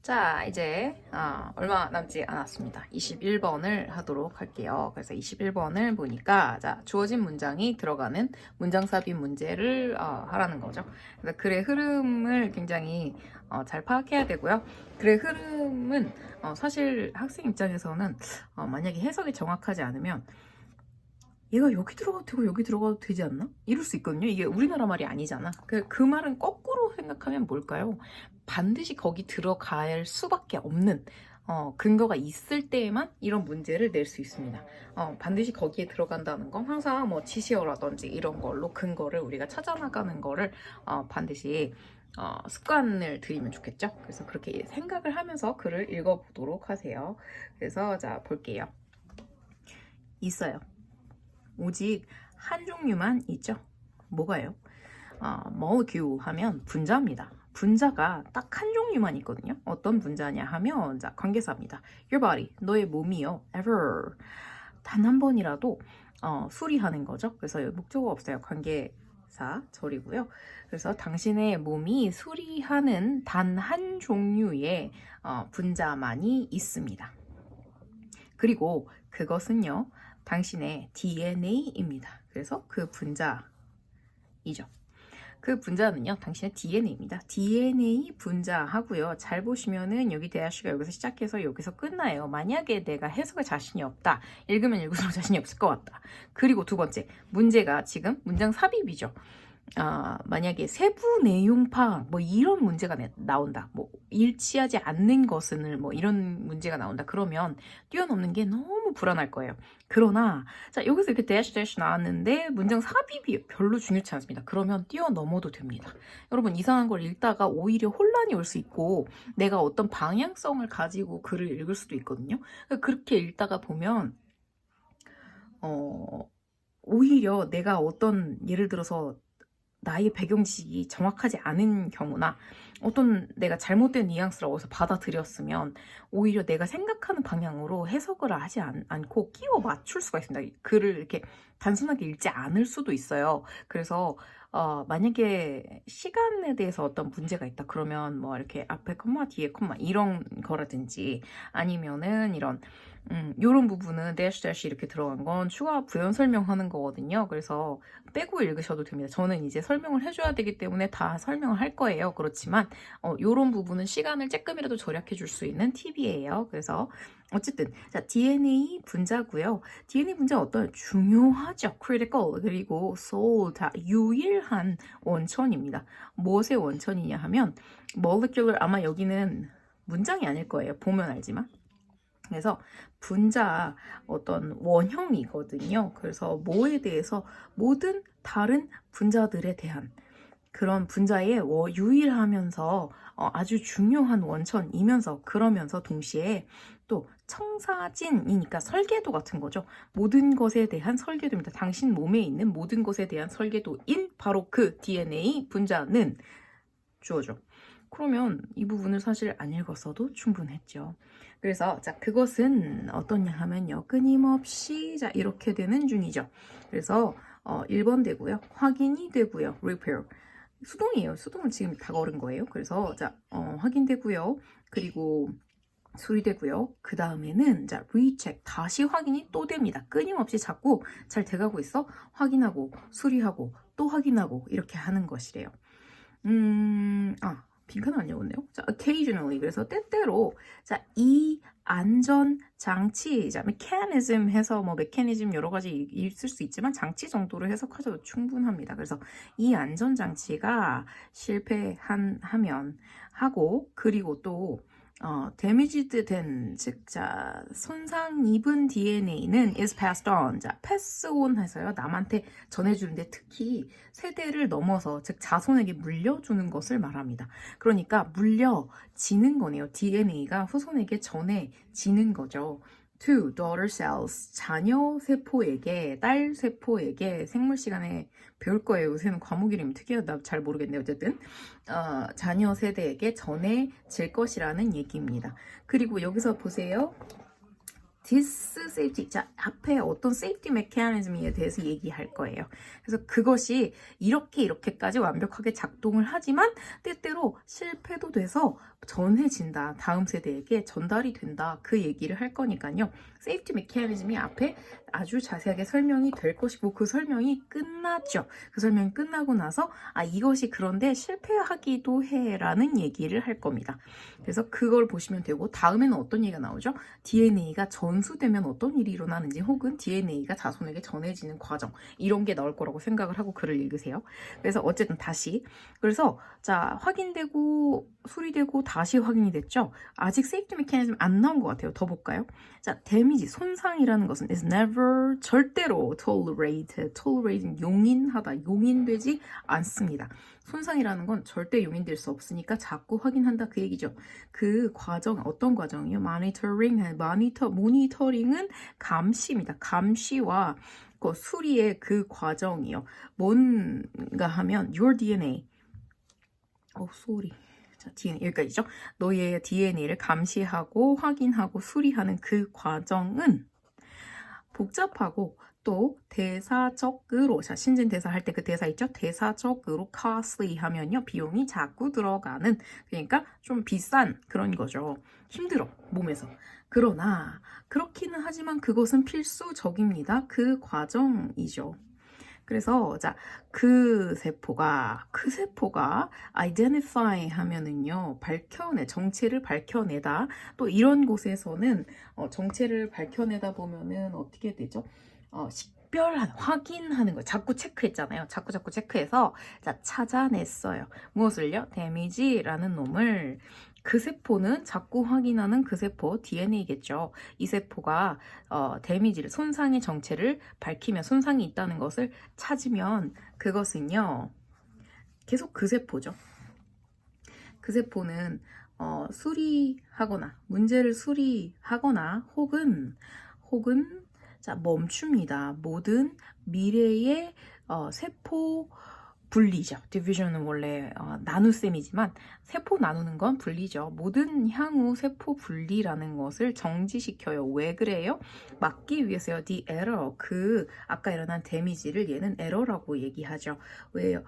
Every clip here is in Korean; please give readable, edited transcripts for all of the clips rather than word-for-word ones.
자, 이제 얼마 남지 않았습니다. 21번을 하도록 할게요. 그래서 21번을 보니까 자, 주어진 문장이 들어가는 문장 삽입 문제를 하라는 거죠. 그래서 글의 흐름을 굉장히 잘 파악해야 되고요. 글의 흐름은 사실 학생 입장에서는 만약에 해석이 정확하지 않으면 얘가 여기 들어가도 되고 여기 들어가도 되지 않나? 이럴 수 있거든요. 이게 우리나라 말이 아니잖아. 그 말은 거꾸로 생각하면 뭘까요? 반드시 거기 들어갈 수밖에 없는 근거가 있을 때에만 이런 문제를 낼 수 있습니다. 반드시 거기에 들어간다는 건 항상 뭐 지시어라든지 이런 걸로 근거를 우리가 찾아나가는 거를 반드시 습관을 들이면 좋겠죠. 그래서 그렇게 생각을 하면서 글을 읽어보도록 하세요. 그래서 자 볼게요. 있어요. 오직 한 종류만 있죠. 뭐가요? molecule 하면 분자입니다. 분자가 딱 한 종류만 있거든요. 어떤 분자냐 하면 자 관계사입니다. Your body, 너의 몸이요. ever 단 한 번이라도 수리하는 거죠. 그래서 여기 목적어 없어요. 관계사 절이고요. 그래서 당신의 몸이 수리하는 단 한 종류의 분자만이 있습니다. 그리고 그것은요. 당신의 DNA입니다. 그래서 그 분자이죠. 그 분자는요. 당신의 DNA입니다. DNA 분자 하고요. 잘 보시면은 여기 대하시가 여기서 시작해서 여기서 끝나요. 만약에 내가 해석에 자신이 없다. 읽으면 읽을수록 자신이 없을 것 같다. 그리고 두 번째, 문제가 지금 문장 삽입이죠. 만약에 세부 내용 파악 뭐 이런 문제가 나온다. 뭐 일치하지 않는 것은 뭐 이런 문제가 나온다. 그러면 뛰어넘는 게 너무 불안할 거예요. 그러나 자 여기서 이렇게 대시 나왔는데 문장 삽입이 별로 중요치 않습니다. 그러면 뛰어넘어도 됩니다. 여러분 이상한 걸 읽다가 오히려 혼란이 올 수 있고 내가 어떤 방향성을 가지고 글을 읽을 수도 있거든요. 그렇게 읽다가 보면 오히려 내가 어떤 예를 들어서 나의 배경지식이 정확하지 않은 경우나 어떤 내가 잘못된 뉘앙스를 어디서 받아들였으면 오히려 내가 생각하는 방향으로 해석을 하지 않고 끼워 맞출 수가 있습니다. 글을 이렇게 단순하게 읽지 않을 수도 있어요. 그래서 만약에 시간에 대해서 어떤 문제가 있다 그러면 뭐 이렇게 앞에 콤마 뒤에 콤마 이런 거라든지 아니면은 요런 부분은 dash 이렇게 들어간 건 추가 부연 설명하는 거거든요. 그래서 빼고 읽으셔도 됩니다. 저는 이제 설명을 해줘야 되기 때문에 다 설명을 할 거예요. 그렇지만 요런 부분은 시간을 조금이라도 절약해 줄 수 있는 팁이에요. 그래서 어쨌든 자 DNA 분자고요. DNA 분자 어떤 중요하죠. critical 그리고 soul 다 유일한 원천입니다. 무엇의 원천이냐 하면 molecular 아마 여기는 문장이 아닐 거예요. 보면 알지만 그래서 분자 어떤 원형이거든요. 그래서 뭐에 대해서 모든 다른 분자들에 대한 그런 분자의 유일하면서 아주 중요한 원천이면서 그러면서 동시에 또 청사진이니까 설계도 같은 거죠. 모든 것에 대한 설계도입니다. 당신 몸에 있는 모든 것에 대한 설계도인 바로 그 DNA 분자는 주어죠. 그러면 이 부분을 사실 안 읽었어도 충분했죠. 그래서 자 그것은 어떠냐 하면요. 끊임없이 자 이렇게 되는 중이죠. 그래서 1번 되고요. 확인이 되고요. repair. 수동이에요. 수동은 지금 다 걸은 거예요. 그래서 자 확인되고요. 그리고 수리되고요. 그 다음에는 자 recheck 다시 확인이 또 됩니다. 끊임없이 자꾸 잘 돼가고 있어. 확인하고 수리하고 또 확인하고 이렇게 하는 것이래요. 빈칸 아니었네요. 자, occasionally 그래서 때때로 자, 이 안전 장치, 자, mechanism 해서 뭐 mechanism 여러 가지 있을 수 있지만 장치 정도로 해석하셔도 충분합니다. 그래서 이 안전 장치가 실패하면 하고 그리고 또 damaged 된, 즉, 자, 손상 입은 DNA는 is passed on. 자, pass on 해서요. 남한테 전해주는데 특히 세대를 넘어서, 즉, 자손에게 물려주는 것을 말합니다. 그러니까 물려지는 거네요. DNA가 후손에게 전해지는 거죠. to daughter cells, 자녀 세포에게, 딸 세포에게 생물 시간에 배울 거예요. 요새는 과목 이름이 특이하다. 나 잘 모르겠네요. 어쨌든 자녀 세대에게 전해질 것이라는 얘기입니다. 그리고 여기서 보세요. this safety, 자, 앞에 어떤 safety mechanism에 대해서 얘기할 거예요. 그래서 그것이 이렇게까지 완벽하게 작동을 하지만 때때로 실패도 돼서 전해진다. 다음 세대에게 전달이 된다. 그 얘기를 할 거니까요. safety mechanism이 앞에 아주 자세하게 설명이 될 것이고 그 설명이 끝났죠. 그 설명이 끝나고 나서 이것이 그런데 실패하기도 해라는 얘기를 할 겁니다. 그래서 그걸 보시면 되고 다음에는 어떤 얘기가 나오죠? DNA가 전수되면 어떤 일이 일어나는지 혹은 DNA가 자손에게 전해지는 과정 이런 게 나올 거라고 생각을 하고 글을 읽으세요. 그래서 어쨌든 다시 그래서 자 확인되고 수리되고 다시 확인이 됐죠. 아직 세이프티 메커니즘 안 나온 것 같아요. 더 볼까요? 자 데미지 손상이라는 것은 is never 절대로 tolerated 용인하다 용인되지 않습니다. 손상이라는 건 절대 용인될 수 없으니까 자꾸 확인한다 그 얘기죠. 그 과정 어떤 과정이요? 모니터링은 감시입니다. 감시와 그 수리의 그 과정이요. 뭔가 하면 your DNA 자, DNA 여기까지죠. 너의 DNA를 감시하고 확인하고 수리하는 그 과정은 복잡하고 또 대사적으로 자 신진 대사 할 때 그 대사 있죠? 대사적으로 costly 하면요 비용이 자꾸 들어가는 그러니까 좀 비싼 그런 거죠. 힘들어 몸에서. 그러나 그렇기는 하지만 그것은 필수적입니다. 그 과정이죠. 그래서 자 그 세포가 identify 하면은요 정체를 밝혀내다 또 이런 곳에서는 정체를 밝혀내다 보면은 어떻게 되죠? 식별한 확인하는 거 자꾸 체크했잖아요. 자꾸 체크해서 자 찾아냈어요. 무엇을요? 데미지라는 놈을 그 세포는 자꾸 확인하는 그 세포 DNA겠죠. 이 세포가 데미지를 손상의 정체를 밝히면 손상이 있다는 것을 찾으면 그것은요 계속 그 세포죠. 그 세포는 수리하거나 문제를 수리하거나 혹은 자 멈춥니다. 모든 미래의 세포 분리죠. 디비전은 원래 나눗셈이지만 세포 나누는 건 분리죠. 모든 향후 세포 분리라는 것을 정지시켜요. 왜 그래요? 막기 위해서요. The error, 아까 일어난 데미지를 얘는 에러라고 얘기하죠. 왜요?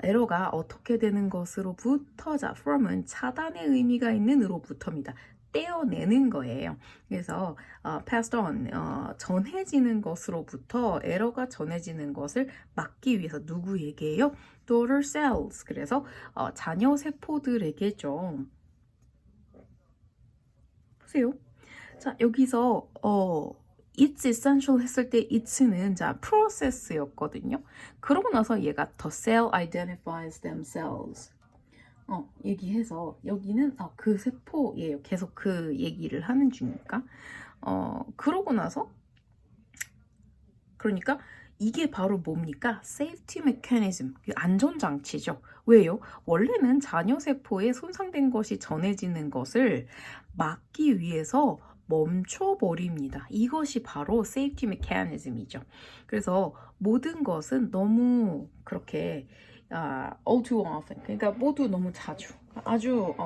에러가 어떻게 되는 것으로부터 자 from은 차단의 의미가 있는 으로부터입니다. 떼어내는 거예요. 그래서 passed on, 전해지는 것으로부터 에러가 전해지는 것을 막기 위해서 누구에게요? daughter cells. 그래서 자녀 세포들에게죠. 보세요. 자 여기서 it's essential 했을 때 it는 자 process였거든요. 그러고 나서 얘가 the cell identifies themselves. 얘기해서 여기는 그 세포예요. 계속 그 얘기를 하는 중이니까. 그러고 나서 그러니까 이게 바로 뭡니까? safety mechanism, 안전장치죠. 왜요? 원래는 자녀 세포에 손상된 것이 전해지는 것을 막기 위해서 멈춰버립니다. 이것이 바로 safety mechanism이죠. 그래서 모든 것은 너무 그렇게 all too often. 그러니까 모두 너무 자주, 아주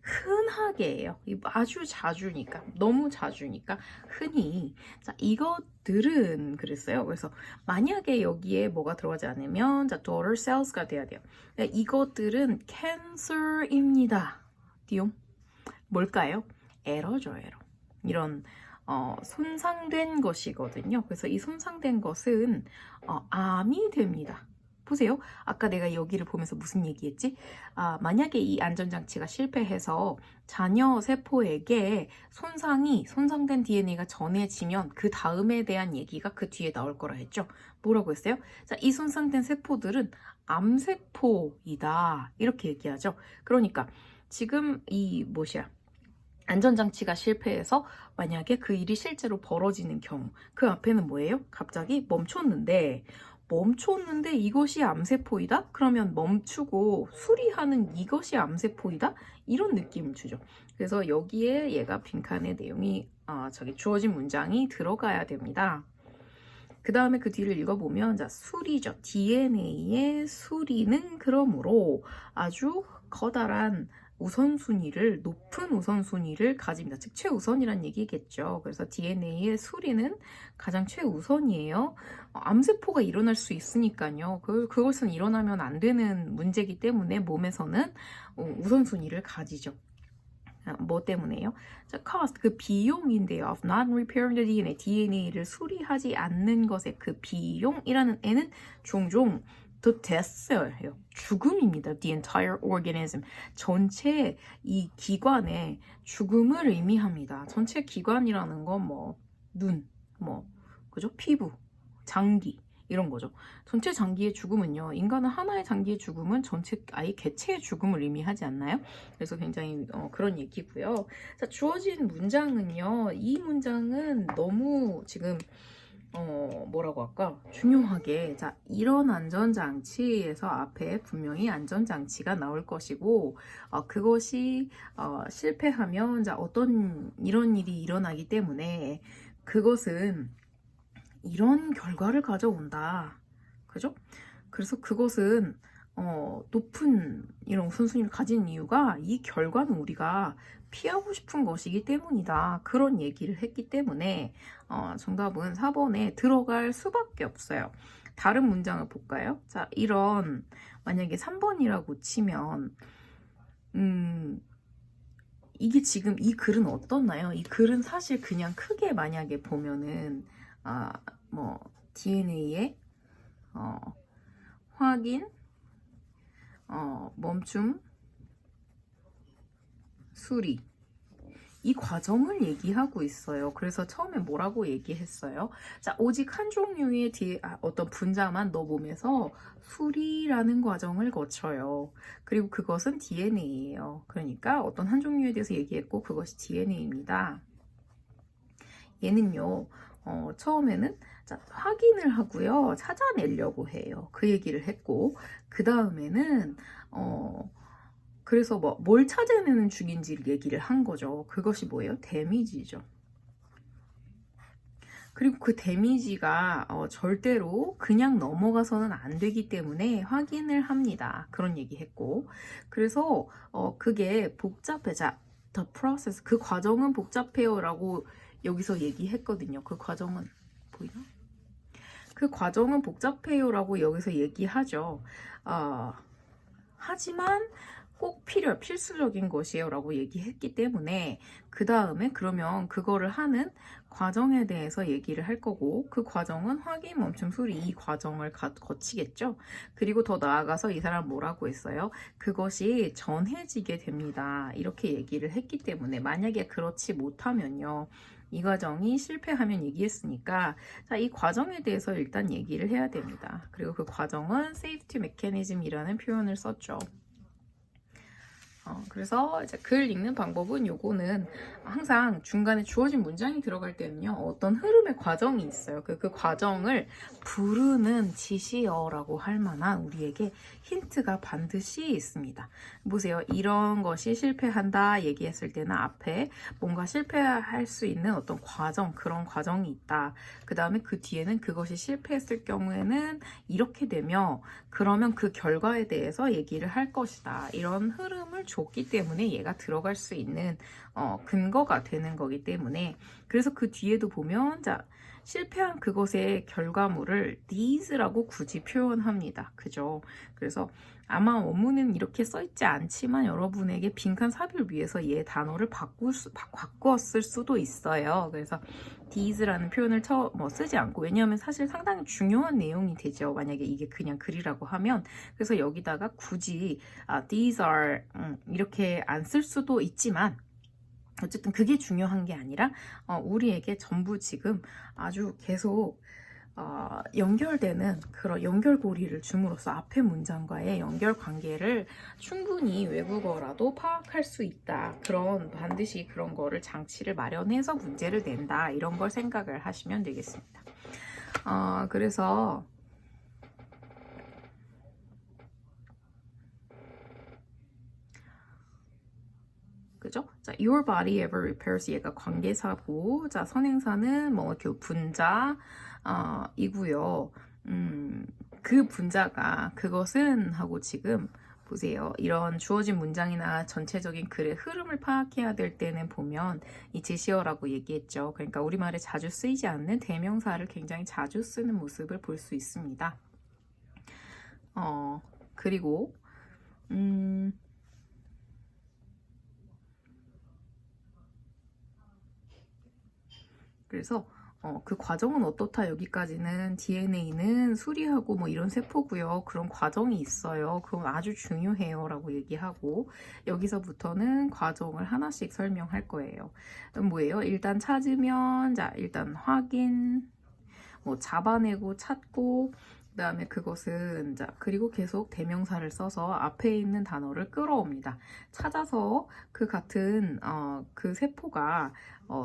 흔하게예요. 아주 자주니까, 너무 자주니까 흔히. 자, 이것들은 그랬어요. 그래서 만약에 여기에 뭐가 들어가지 않으면 자, daughter cells가 돼야 돼요. 이것들은 cancer입니다. 띠용. 뭘까요? 에러죠, 에러. 이런 손상된 것이거든요. 그래서 이 손상된 것은 암이 됩니다. 보세요. 아까 내가 여기를 보면서 무슨 얘기했지? 만약에 이 안전장치가 실패해서 자녀 세포에게 손상된 DNA가 전해지면 그 다음에 대한 얘기가 그 뒤에 나올 거라 했죠. 뭐라고 했어요? 자, 이 손상된 세포들은 암세포이다. 이렇게 얘기하죠. 그러니까 지금 안전장치가 실패해서 만약에 그 일이 실제로 벌어지는 경우 그 앞에는 뭐예요? 갑자기 멈췄는데 이것이 암세포이다? 그러면 멈추고 수리하는 이것이 암세포이다? 이런 느낌을 주죠. 그래서 여기에 얘가 빈칸의 내용이 주어진 문장이 들어가야 됩니다. 그 다음에 그 뒤를 읽어보면 자 수리죠. DNA의 수리는 그러므로 아주 커다란 높은 우선순위를 가집니다. 즉 최우선이란 얘기겠죠. 그래서 DNA의 수리는 가장 최우선이에요. 암세포가 일어날 수 있으니까요. 그것은 일어나면 안 되는 문제이기 때문에 몸에서는 우선순위를 가지죠. 뭐 때문에요? 자, cost, 그 비용인데요. of not repairing the DNA, DNA를 수리하지 않는 것의 그 비용이라는 애는 종종 the death예요. 죽음입니다. The entire organism. 전체 이 기관의 죽음을 의미합니다. 전체 기관이라는 건 뭐 눈, 그죠? 피부, 장기 이런 거죠. 전체 장기의 죽음은요. 인간은 하나의 장기의 죽음은 전체 아예 개체의 죽음을 의미하지 않나요? 그래서 굉장히 그런 얘기고요. 자, 주어진 문장은요. 이 문장은 너무 지금 뭐라고 할까? 중요하게 자, 이런 안전장치에서 앞에 분명히 안전장치가 나올 것이고 그것이 실패하면 자, 어떤 이런 일이 일어나기 때문에 그것은 이런 결과를 가져온다. 그죠? 그래서 그것은 높은 이런 우선순위를 가진 이유가 이 결과는 우리가 피하고 싶은 것이기 때문이다. 그런 얘기를 했기 때문에 정답은 4번에 들어갈 수밖에 없어요. 다른 문장을 볼까요? 자, 이런 만약에 3번이라고 치면 이게 지금 이 글은 어떻나요? 이 글은 사실 그냥 크게 만약에 보면은 DNA의 확인, 멈춤, 수리 이 과정을 얘기하고 있어요. 그래서 처음에 뭐라고 얘기했어요? 자, 오직 한 종류의 어떤 분자만 너 몸에서 수리라는 과정을 거쳐요. 그리고 그것은 DNA예요. 그러니까 어떤 한 종류에 대해서 얘기했고 그것이 DNA입니다. 얘는요. 처음에는 자, 확인을 하고요. 찾아내려고 해요. 그 얘기를 했고 그 다음에는 그래서 뭘 찾아내는 중인지를 얘기를 한 거죠. 그것이 뭐예요? 데미지죠. 그리고 그 데미지가 절대로 그냥 넘어가서는 안 되기 때문에 확인을 합니다. 그런 얘기 했고 그래서 그게 복잡해자 the process 그 과정은 복잡해요 라고 여기서 얘기했거든요. 그 과정은 보이나? 그 과정은 복잡해요라고 여기서 얘기하죠. 하지만 꼭 필수적인 것이에요 라고 얘기했기 때문에 그 다음에 그러면 그거를 하는 과정에 대해서 얘기를 할 거고 그 과정은 확인, 멈춤, 수리 이 과정을 거치겠죠. 그리고 더 나아가서 이 사람 뭐라고 했어요? 그것이 전해지게 됩니다. 이렇게 얘기를 했기 때문에 만약에 그렇지 못하면요. 이 과정이 실패하면 얘기했으니까 자, 이 과정에 대해서 일단 얘기를 해야 됩니다. 그리고 그 과정은 safety mechanism이라는 표현을 썼죠. 그래서 이제 글 읽는 방법은 요거는 항상 중간에 주어진 문장이 들어갈 때는요 어떤 흐름의 과정이 있어요. 그 과정을 부르는 지시어라고 할 만한 우리에게 힌트가 반드시 있습니다. 보세요. 이런 것이 실패한다 얘기했을 때는 앞에 뭔가 실패할 수 있는 어떤 과정 그런 과정이 있다. 그 다음에 그 뒤에는 그것이 실패했을 경우에는 이렇게 되며 그러면 그 결과에 대해서 얘기를 할 것이다. 이런 흐름을 줬기 때문에 얘가 들어갈 수 있는 근거가 되는 거기 때문에 그래서 그 뒤에도 보면 자 실패한 그것의 결과물을 these라고 굳이 표현합니다. 그죠? 그래서 아마 원문은 이렇게 써있지 않지만 여러분에게 빈칸 삽입을 위해서 얘 단어를 바꾸었을 수도 있어요. 그래서 these라는 표현을 쓰지 않고 왜냐하면 사실 상당히 중요한 내용이 되죠. 만약에 이게 그냥 글이라고 하면 그래서 여기다가 굳이 these are 이렇게 안 쓸 수도 있지만 어쨌든 그게 중요한 게 아니라 우리에게 전부 지금 아주 계속 연결되는 그런 연결고리를 줌으로써 앞의 문장과의 연결 관계를 충분히 외국어라도 파악할 수 있다. 반드시 그런 거를 장치를 마련해서 문제를 낸다. 이런 걸 생각을 하시면 되겠습니다. 그래서 그죠? 자, your body ever repairs 얘가 관계사고, 자, 선행사는 그 분자 이고요. 그 분자가 그것은 하고 지금 보세요. 이런 주어진 문장이나 전체적인 글의 흐름을 파악해야 될 때는 보면 이 제시어라고 얘기했죠. 그러니까 우리말에 자주 쓰이지 않는 대명사를 굉장히 자주 쓰는 모습을 볼 수 있습니다. 그리고 그래서 그 과정은 어떻다 여기까지는 DNA는 수리하고 뭐 이런 세포고요. 그런 과정이 있어요. 그건 아주 중요해요 라고 얘기하고 여기서부터는 과정을 하나씩 설명할 거예요. 뭐예요? 일단 찾으면 자 일단 확인 뭐 잡아내고 찾고 그 다음에 그것은 자 그리고 계속 대명사를 써서 앞에 있는 단어를 끌어옵니다. 찾아서 그 같은 그 세포가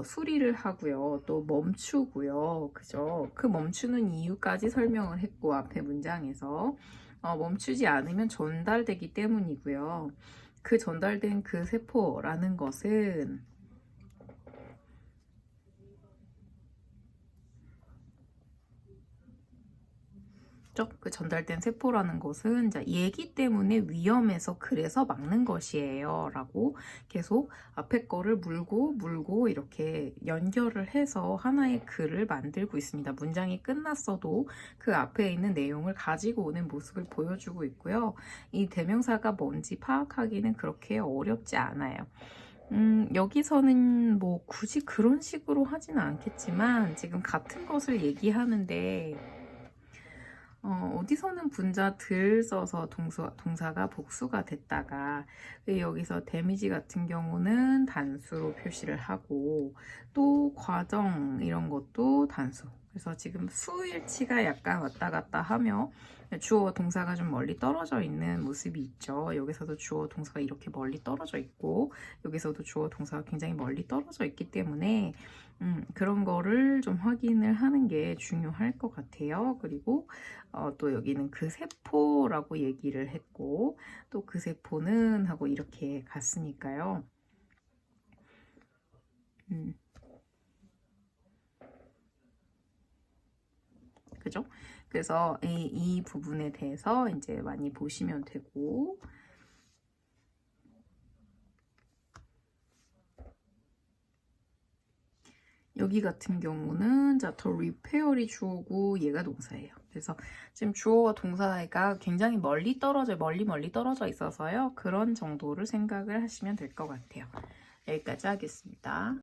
수리를 하고요. 또 멈추고요. 그죠? 그 멈추는 이유까지 설명을 했고 앞에 문장에서 멈추지 않으면 전달되기 때문이고요. 그 전달된 그 세포라는 것은 그 전달된 세포라는 것은 얘기 때문에 위험해서 그래서 막는 것이에요 라고 계속 앞에 거를 물고 이렇게 연결을 해서 하나의 글을 만들고 있습니다. 문장이 끝났어도 그 앞에 있는 내용을 가지고 오는 모습을 보여주고 있고요. 이 대명사가 뭔지 파악하기는 그렇게 어렵지 않아요. 여기서는 뭐 굳이 그런 식으로 하지는 않겠지만 지금 같은 것을 얘기하는데 어디서는 분자 들 써서 동사가 복수가 됐다가 여기서 데미지 같은 경우는 단수로 표시를 하고 또 과정 이런 것도 단수. 그래서 지금 수일치가 약간 왔다 갔다 하며 주어와 동사가 좀 멀리 떨어져 있는 모습이 있죠. 여기서도 주어 동사가 이렇게 멀리 떨어져 있고 여기서도 주어 동사가 굉장히 멀리 떨어져 있기 때문에 그런 거를 좀 확인을 하는 게 중요할 것 같아요. 그리고 또 여기는 그 세포라고 얘기를 했고 또 그 세포는 하고 이렇게 갔으니까요. 그죠? 그래서 이 부분에 대해서 이제 많이 보시면 되고 여기 같은 경우는 더 repair이 주어고 얘가 동사예요. 그래서 지금 주어와 동사가 굉장히 멀리 떨어져 있어서요. 그런 정도를 생각을 하시면 될 것 같아요. 여기까지 하겠습니다.